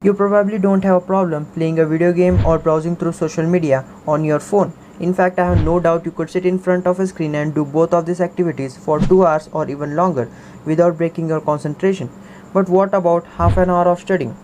You probably don't have a problem playing a video game or browsing through social media on your phone. In fact, I have no doubt you could sit in front of a screen and do both of these activities for 2 hours or even longer without breaking your concentration. But what about half an hour of studying?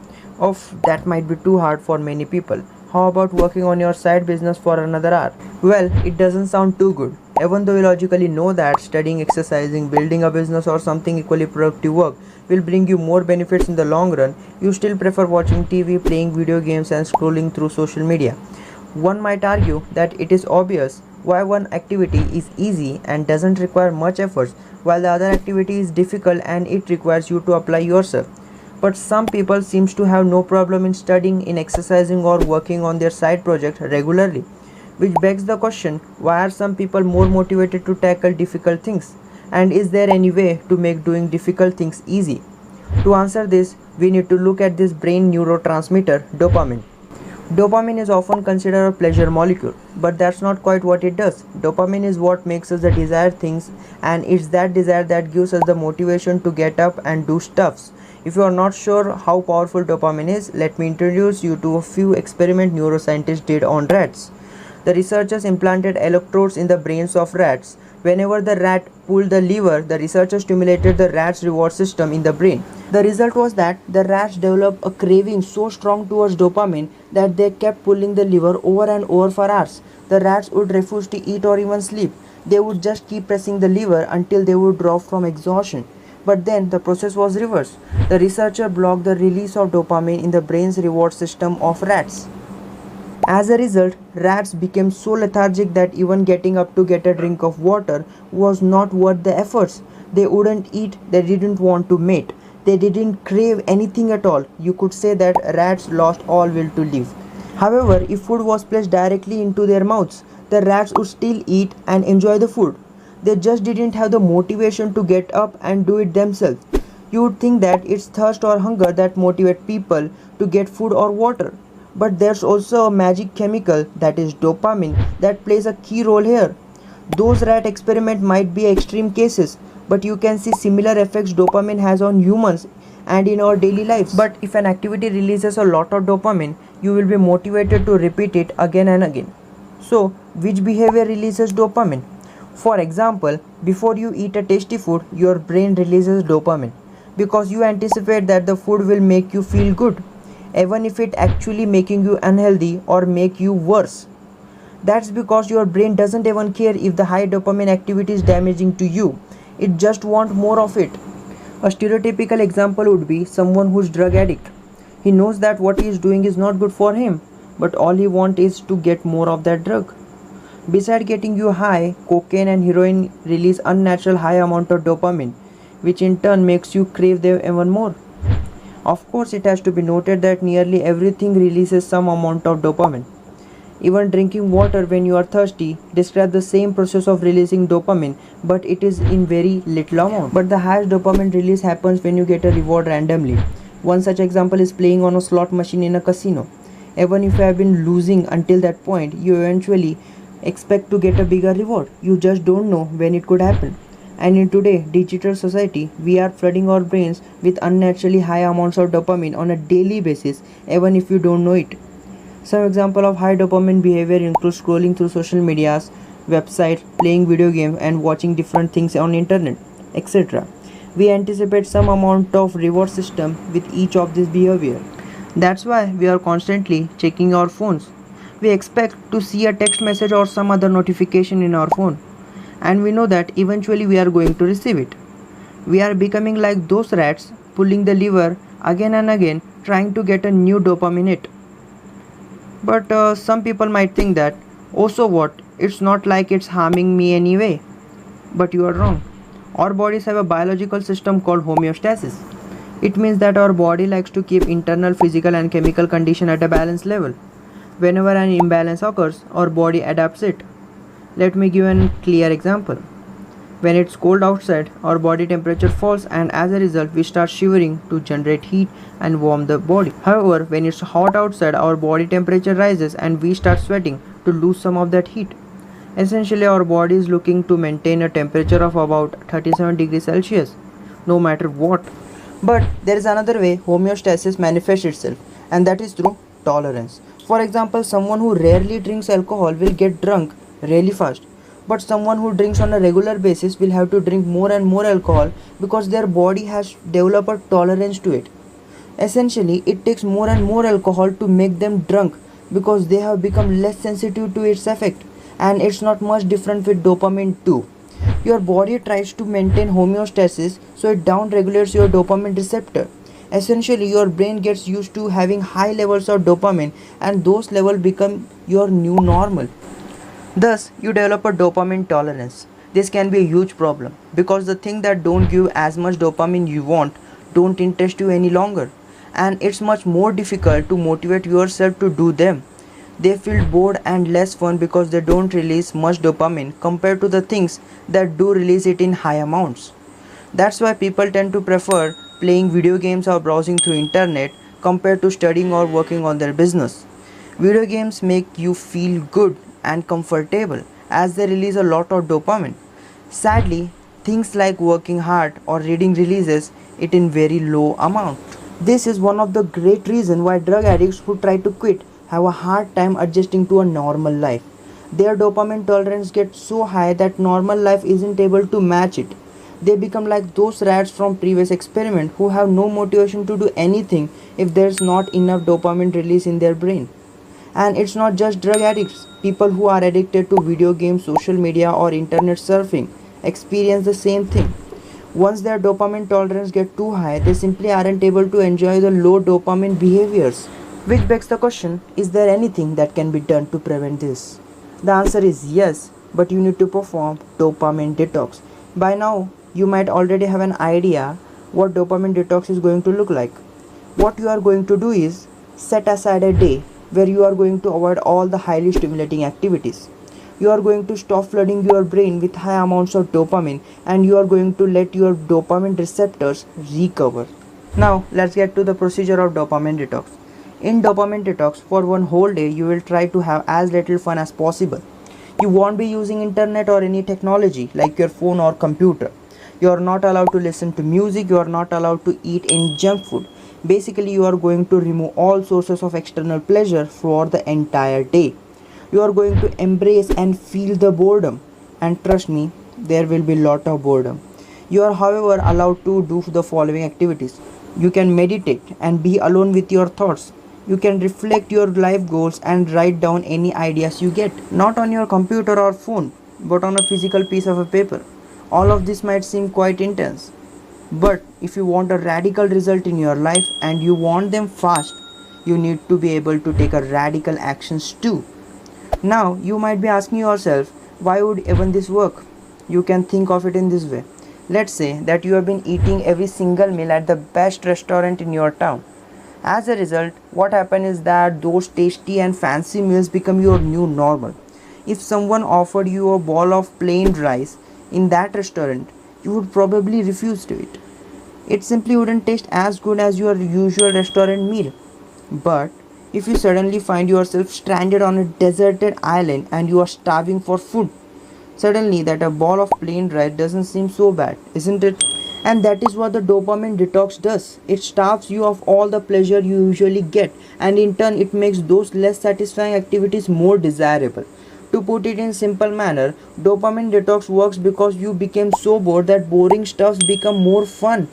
That might be too hard for many people. How about working on your side business for another hour? Well, it doesn't sound too good. Even though we logically know that studying, exercising, building a business, or something equally productive work will bring you more benefits in the long run, you still prefer watching TV, playing video games, and scrolling through social media. One might argue that it is obvious why one activity is easy and doesn't require much effort, while the other activity is difficult and it requires you to apply yourself. But some people seems to have no problem in studying, in exercising, or working on their side project regularly. Which begs the question, why are some people more motivated to tackle difficult things? And is there any way to make doing difficult things easy? To answer this, we need to look at this brain neurotransmitter, dopamine. Dopamine is often considered a pleasure molecule, but that's not quite what it does. Dopamine is what makes us desire things, and it's that desire that gives us the motivation to get up and do stuffs. If you are not sure how powerful dopamine is, let me introduce you to a few experiments neuroscientists did on rats. The researchers implanted electrodes in the brains of rats. Whenever the rat pulled the lever, the researchers stimulated the rat's reward system in the brain. The result was that the rats developed a craving so strong towards dopamine that they kept pulling the lever over and over for hours. The rats would refuse to eat or even sleep. They would just keep pressing the lever until they would drop from exhaustion. But then the process was reversed. The researcher blocked the release of dopamine in the brain's reward system of rats. As a result, rats became so lethargic that even getting up to get a drink of water was not worth the efforts. They wouldn't eat, they didn't want to mate, they didn't crave anything at all. You could say that rats lost all will to live. However, if food was placed directly into their mouths, the rats would still eat and enjoy the food. They just didn't have the motivation to get up and do it themselves. You would think that it's thirst or hunger that motivate people to get food or water. But there's also a magic chemical, that is dopamine, that plays a key role here. Those rat experiments might be extreme cases, but you can see similar effects dopamine has on humans and in our daily lives. But if an activity releases a lot of dopamine, you will be motivated to repeat it again and again. So, which behavior releases dopamine? For example, before you eat a tasty food, your brain releases dopamine because you anticipate that the food will make you feel good, even if it actually making you unhealthy or make you worse. That's because your brain doesn't even care if the high dopamine activity is damaging to you. It just wants more of it. A stereotypical example would be someone who's drug addict. He knows that what he is doing is not good for him, but all he wants is to get more of that drug. Besides getting you high, cocaine and heroin release unnatural high amount of dopamine, which in turn makes you crave them even more. Of course, it has to be noted that nearly everything releases some amount of dopamine. Even drinking water when you are thirsty describes the same process of releasing dopamine, but it is in very little amount. But the highest dopamine release happens when you get a reward randomly. One such example is playing on a slot machine in a casino. Even if you have been losing until that point, you eventually expect to get a bigger reward. You just don't know when it could happen. And in today's digital society, we are flooding our brains with unnaturally high amounts of dopamine on a daily basis, even if you don't know it. Some example of high dopamine behavior include scrolling through social medias, websites, playing video games, and watching different things on internet, etc. We anticipate some amount of reward system with each of these behavior. That's why we are constantly checking our phones. We expect to see a text message or some other notification in our phone, and we know that eventually we are going to receive it. We are becoming like those rats, pulling the lever again and again, trying to get a new dopamine hit. But some people might think that, oh, so what? It's not like it's harming me anyway. But you are wrong. Our bodies have a biological system called homeostasis. It means that our body likes to keep internal physical and chemical condition at a balanced level. Whenever an imbalance occurs, our body adapts it. Let me give a clear example. When it's cold outside, our body temperature falls, and as a result we start shivering to generate heat and warm the body. However, when it's hot outside, our body temperature rises and we start sweating to lose some of that heat. Essentially, our body is looking to maintain a temperature of about 37 degrees Celsius, no matter what. But there is another way homeostasis manifests itself. and that is through tolerance. For example, someone who rarely drinks alcohol will get drunk really fast, but someone who drinks on a regular basis will have to drink more and more alcohol because their body has developed a tolerance to it. Essentially, it takes more and more alcohol to make them drunk because they have become less sensitive to its effect. And it's not much different with dopamine too. Your body tries to maintain homeostasis, so it down regulates your dopamine receptor. Essentially, your brain gets used to having high levels of dopamine, and those levels become your new normal. Thus, you develop a dopamine tolerance. This can be a huge problem because the things that don't give as much dopamine you want don't interest you any longer, and it's much more difficult to motivate yourself to do them. They feel bored and less fun because they don't release much dopamine compared to the things that do release it in high amounts. That's why people tend to prefer playing video games or browsing through internet compared to studying or working on their business. Video games make you feel good and comfortable as they release a lot of dopamine. Sadly, things like working hard or reading releases it in very low amount. This is one of the great reasons why drug addicts who try to quit have a hard time adjusting to a normal life. Their dopamine tolerance gets so high that normal life isn't able to match it. They become like those rats from previous experiment who have no motivation to do anything if there's not enough dopamine release in their brain. And it's not just drug addicts. People who are addicted to video games, social media, or internet surfing experience the same thing. Once their dopamine tolerance gets too high, they simply aren't able to enjoy the low dopamine behaviors. Which begs the question, is there anything that can be done to prevent this? The answer is yes, but you need to perform dopamine detox. By now, you might already have an idea what dopamine detox is going to look like. What you are going to do is set aside a day where you are going to avoid all the highly stimulating activities. You are going to stop flooding your brain with high amounts of dopamine, and you are going to let your dopamine receptors recover. Now, let's get to the procedure of dopamine detox. In dopamine detox, for one whole day, you will try to have as little fun as possible. You won't be using internet or any technology like your phone or computer. You are not allowed to listen to music, you are not allowed to eat any junk food. Basically, you are going to remove all sources of external pleasure for the entire day. You are going to embrace and feel the boredom. And trust me, there will be lot of boredom. You are, however, allowed to do the following activities. You can meditate and be alone with your thoughts. You can reflect your life goals and write down any ideas you get, not on your computer or phone, but on a physical piece of a paper. All of this might seem quite intense, but if you want a radical result in your life and you want them fast, you need to be able to take a radical actions too. Now, you might be asking yourself, why would even this work? You can think of it in this way. Let's say that you have been eating every single meal at the best restaurant in your town. As a result, what happens is that those tasty and fancy meals become your new normal. If someone offered you a bowl of plain rice in that restaurant, you would probably refuse to it. It simply wouldn't taste as good as your usual restaurant meal. But if you suddenly find yourself stranded on a deserted island and you are starving for food, suddenly that a bowl of plain rice doesn't seem so bad, isn't it? And that is what the dopamine detox does. It starves you of all the pleasure you usually get, and in turn it makes those less satisfying activities more desirable. To put it in simple manner, dopamine detox works because you became so bored that boring stuffs become more fun.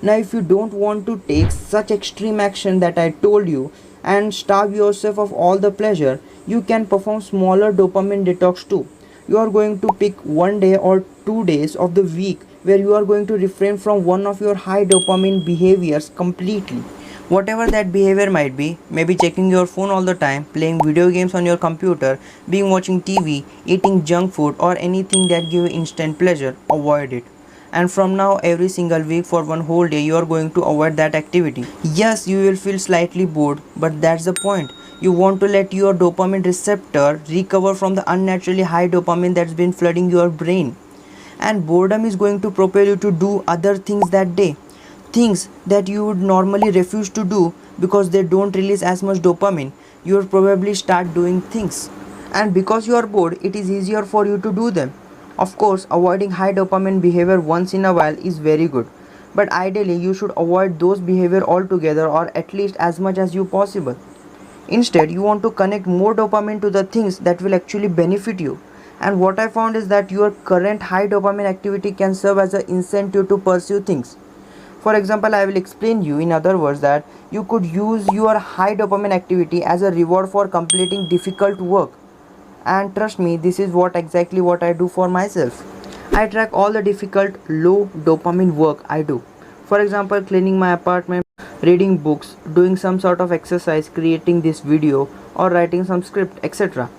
Now if you don't want to take such extreme action that I told you and starve yourself of all the pleasure, you can perform smaller dopamine detox too. You are going to pick one day or 2 days of the week where you are going to refrain from one of your high dopamine behaviors completely. Whatever that behavior might be, maybe checking your phone all the time, playing video games on your computer, being watching TV, eating junk food, or anything that gives instant pleasure, avoid it. And from now, every single week for one whole day, you are going to avoid that activity. Yes, you will feel slightly bored, but that's the point. You want to let your dopamine receptor recover from the unnaturally high dopamine that's been flooding your brain. And boredom is going to propel you to do other things that day. Things that you would normally refuse to do because they don't release as much dopamine. You will probably start doing things. And because you are bored, it is easier for you to do them. Of course, avoiding high dopamine behavior once in a while is very good. But ideally, you should avoid those behavior altogether, or at least as much as you possible. Instead, you want to connect more dopamine to the things that will actually benefit you. And what I found is that your current high dopamine activity can serve as an incentive to pursue things. For example, I will explain you in other words that you could use your high dopamine activity as a reward for completing difficult work. And trust me, this is exactly what I do for myself. I track all the difficult low dopamine work I do. For example, cleaning my apartment, reading books, doing some sort of exercise, creating this video, or writing some script, etc.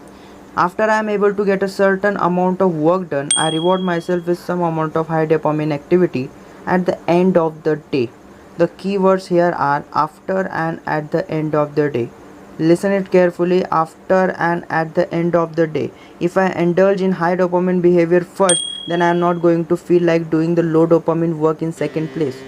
After I am able to get a certain amount of work done, I reward myself with some amount of high dopamine activity at the end of the day. The keywords here are after and at the end of the day. Listen it carefully, after and at the end of the day. If I indulge in high dopamine behavior first, then I am not going to feel like doing the low dopamine work in second place.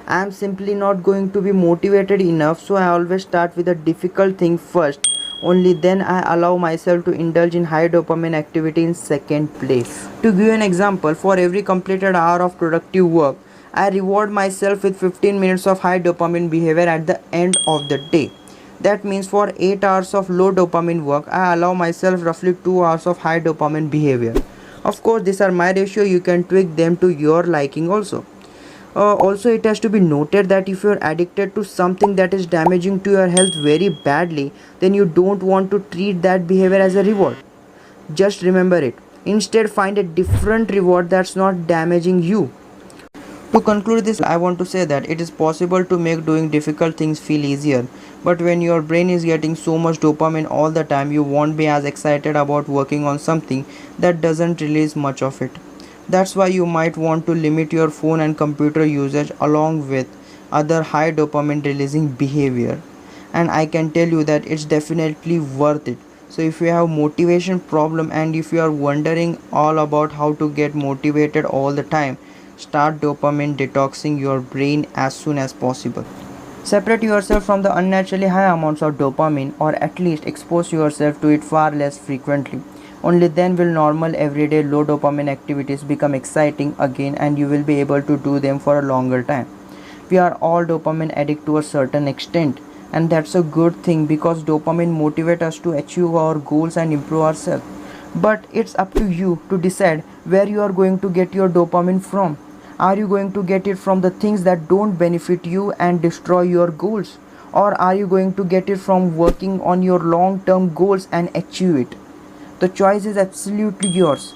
I am simply not going to be motivated enough, so I always start with a difficult thing first. Only then I allow myself to indulge in high dopamine activity in second place. To give you an example, for every completed hour of productive work, I reward myself with 15 minutes of high dopamine behavior at the end of the day. That means for 8 hours of low dopamine work, I allow myself roughly 2 hours of high dopamine behavior. Of course, these are my ratio, you can tweak them to your liking also. Also, it has to be noted that if you're addicted to something that is damaging to your health very badly, then you don't want to treat that behavior as a reward. Just remember it. Instead, find a different reward that's not damaging you. To conclude this, I want to say that it is possible to make doing difficult things feel easier, but when your brain is getting so much dopamine all the time, you won't be as excited about working on something that doesn't release much of it. That's why you might want to limit your phone and computer usage along with other high dopamine releasing behavior. And I can tell you that it's definitely worth it. So if you have motivation problem and if you are wondering all about how to get motivated all the time, start dopamine detoxing your brain as soon as possible. Separate yourself from the unnaturally high amounts of dopamine, or at least expose yourself to it far less frequently. Only then will normal everyday low dopamine activities become exciting again, and you will be able to do them for a longer time. We are all dopamine addict to a certain extent, and that's a good thing because dopamine motivates us to achieve our goals and improve ourselves. But it's up to you to decide where you are going to get your dopamine from. Are you going to get it from the things that don't benefit you and destroy your goals? Or are you going to get it from working on your long term goals and achieve it? The choice is absolutely yours.